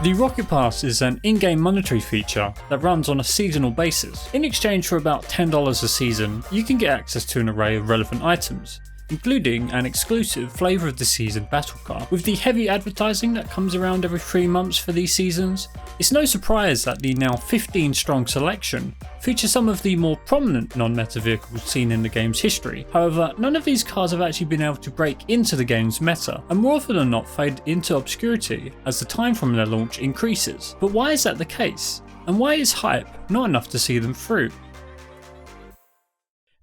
The Rocket Pass is an in-game monetary feature that runs on a seasonal basis. In exchange for about $10 a season, you can get access to an array of relevant items, including an exclusive flavour of the season battle car. With the heavy advertising that comes around every 3 months for these seasons, it's no surprise that the now 15 strong selection features some of the more prominent non-meta vehicles seen in the game's history. However, none of these cars have actually been able to break into the game's meta, and more often than not fade into obscurity as the time from their launch increases. But why is that the case? And why is hype not enough to see them through?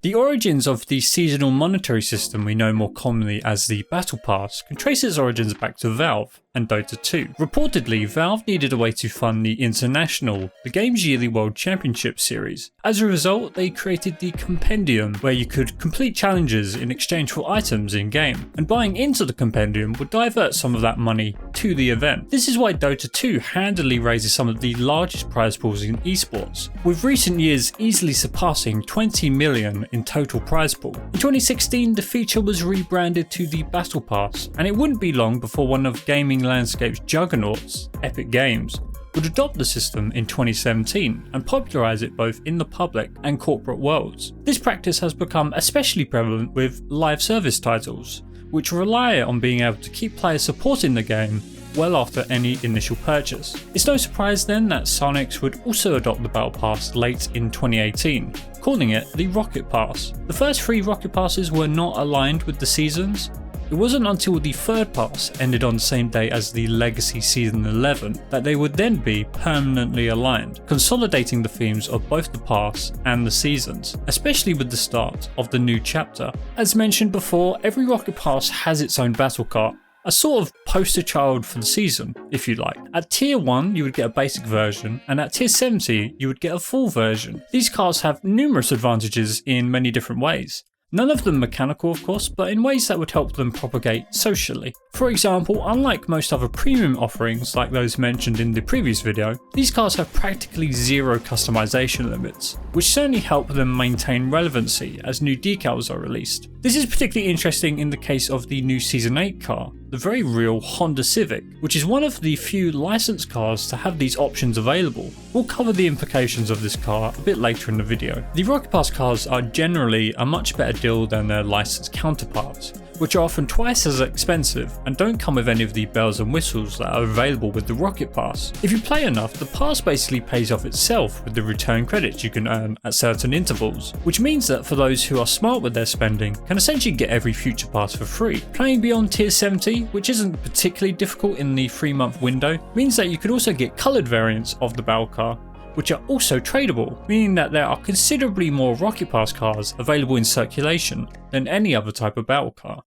The origins of the seasonal monetary system we know more commonly as the Battle Pass can trace its origins back to Valve and Dota 2. Reportedly, Valve needed a way to fund the International, the game's yearly World Championship series. As a result, they created the Compendium, where you could complete challenges in exchange for items in-game, and buying into the Compendium would divert some of that money to the event. This is why Dota 2 handily raises some of the largest prize pools in esports, with recent years easily surpassing 20 million in total prize pool. In 2016, the feature was rebranded to the Battle Pass, and it wouldn't be long before one of gaming landscape's juggernauts, Epic Games, would adopt the system in 2017 and popularise it both in the public and corporate worlds. This practice has become especially prevalent with live service titles, which rely on being able to keep players supporting the game well after any initial purchase. It's no surprise then that Sonics would also adopt the Battle Pass late in 2018, calling it the Rocket Pass. The first 3 Rocket Passes were not aligned with the seasons. It wasn't until the third pass ended on the same day as the Legacy Season 11 that they would then be permanently aligned, consolidating the themes of both the pass and the seasons, especially with the start of the new chapter. As mentioned before, every Rocket Pass has its own battle cart, a sort of poster child for the season, if you like. At tier 1 you would get a basic version, and at tier 70 you would get a full version. These cars have numerous advantages in many different ways. None of them mechanical of course, but in ways that would help them propagate socially. For example, unlike most other premium offerings like those mentioned in the previous video, these cars have practically zero customization limits, which certainly help them maintain relevancy as new decals are released. This is particularly interesting in the case of the new Season 8 car, the very real Honda Civic, which is one of the few licensed cars to have these options available. We'll cover the implications of this car a bit later in the video. The Rocket Pass cars are generally a much better deal than their licensed counterparts, which are often twice as expensive and don't come with any of the bells and whistles that are available with the Rocket Pass. If you play enough, the pass basically pays off itself with the return credits you can earn at certain intervals, which means that for those who are smart with their spending can essentially get every future pass for free. Playing beyond tier 70, which isn't particularly difficult in the 3-month window, means that you can also get coloured variants of the battle car, which are also tradable, meaning that there are considerably more Rocket Pass cars available in circulation than any other type of battle car.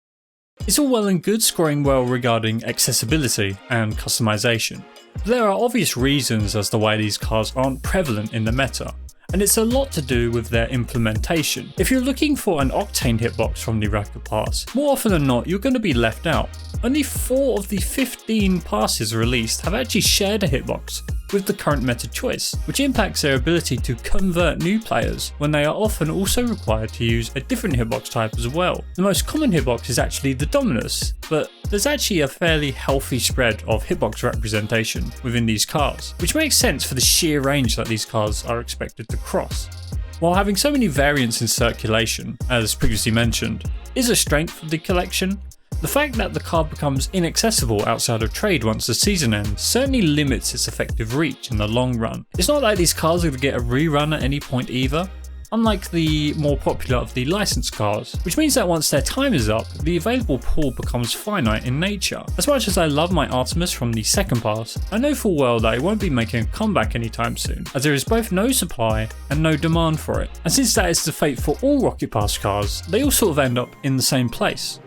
It's all well and good scoring well regarding accessibility and customization, but there are obvious reasons as to why these cars aren't prevalent in the meta, and it's a lot to do with their implementation. If you're looking for an Octane hitbox from the Rocket Pass, more often than not you're going to be left out. Only 4 of the 15 passes released have actually shared a hitbox with the current meta choice, which impacts their ability to convert new players when they are often also required to use a different hitbox type as well. The most common hitbox is actually the Dominus, but there's actually a fairly healthy spread of hitbox representation within these cars, which makes sense for the sheer range that these cars are expected to cross. While having so many variants in circulation, as previously mentioned, is a strength of the collection, the fact that the car becomes inaccessible outside of trade once the season ends certainly limits its effective reach in the long run. It's not like these cars are going to get a rerun at any point either, unlike the more popular of the licensed cars, which means that once their time is up, the available pool becomes finite in nature. As much as I love my Artemis from the second pass, I know full well that it won't be making a comeback anytime soon, as there is both no supply and no demand for it. And since that is the fate for all Rocket Pass cars, they all sort of end up in the same place.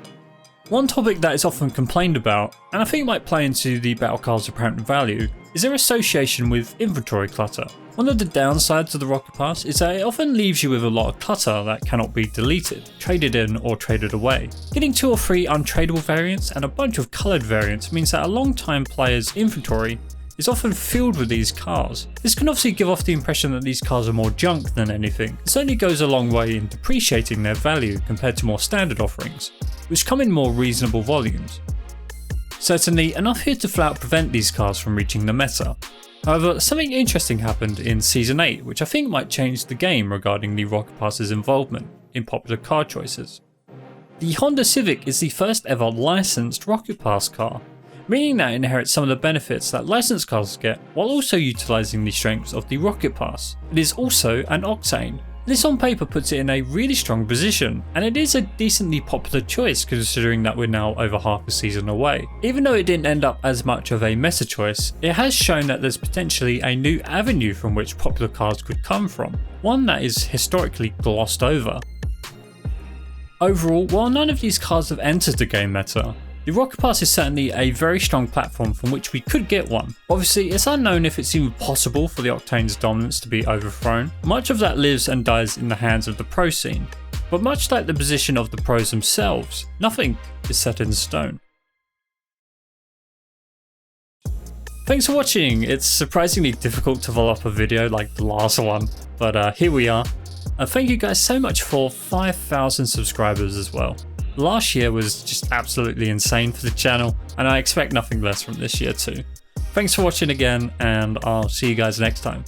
One topic that is often complained about, and I think might play into the battle card's apparent value, is their association with inventory clutter. One of the downsides of the Rocket Pass is that it often leaves you with a lot of clutter that cannot be deleted, traded in or traded away. Getting 2 or 3 untradeable variants and a bunch of coloured variants means that a long-time player's inventory is often filled with these cars. This can obviously give off the impression that these cars are more junk than anything. This only goes a long way in depreciating their value compared to more standard offerings, which come in more reasonable volumes. Certainly enough here to flat out prevent these cars from reaching the meta. However, something interesting happened in Season 8 which I think might change the game regarding the Rocket Pass's involvement in popular car choices. The Honda Civic is the first ever licensed Rocket Pass car, meaning that it inherits some of the benefits that licensed cars get while also utilising the strengths of the Rocket Pass. It is also an octane. This on paper puts it in a really strong position, and it is a decently popular choice considering that we're now over half a season away. Even though it didn't end up as much of a meta choice, it has shown that there's potentially a new avenue from which popular cars could come from, one that is historically glossed over. Overall, while none of these cars have entered the game meta, the Rocket Pass is certainly a very strong platform from which we could get one. Obviously, it's unknown if it's even possible for the Octane's dominance to be overthrown. Much of that lives and dies in the hands of the pro scene, but much like the position of the pros themselves, nothing is set in stone. Thanks for watching. It's surprisingly difficult to follow up a video like the last one, but here we are. Thank you guys so much for 5,000 subscribers as well. Last year was just absolutely insane for the channel, and I expect nothing less from this year too. Thanks for watching again, and I'll see you guys next time.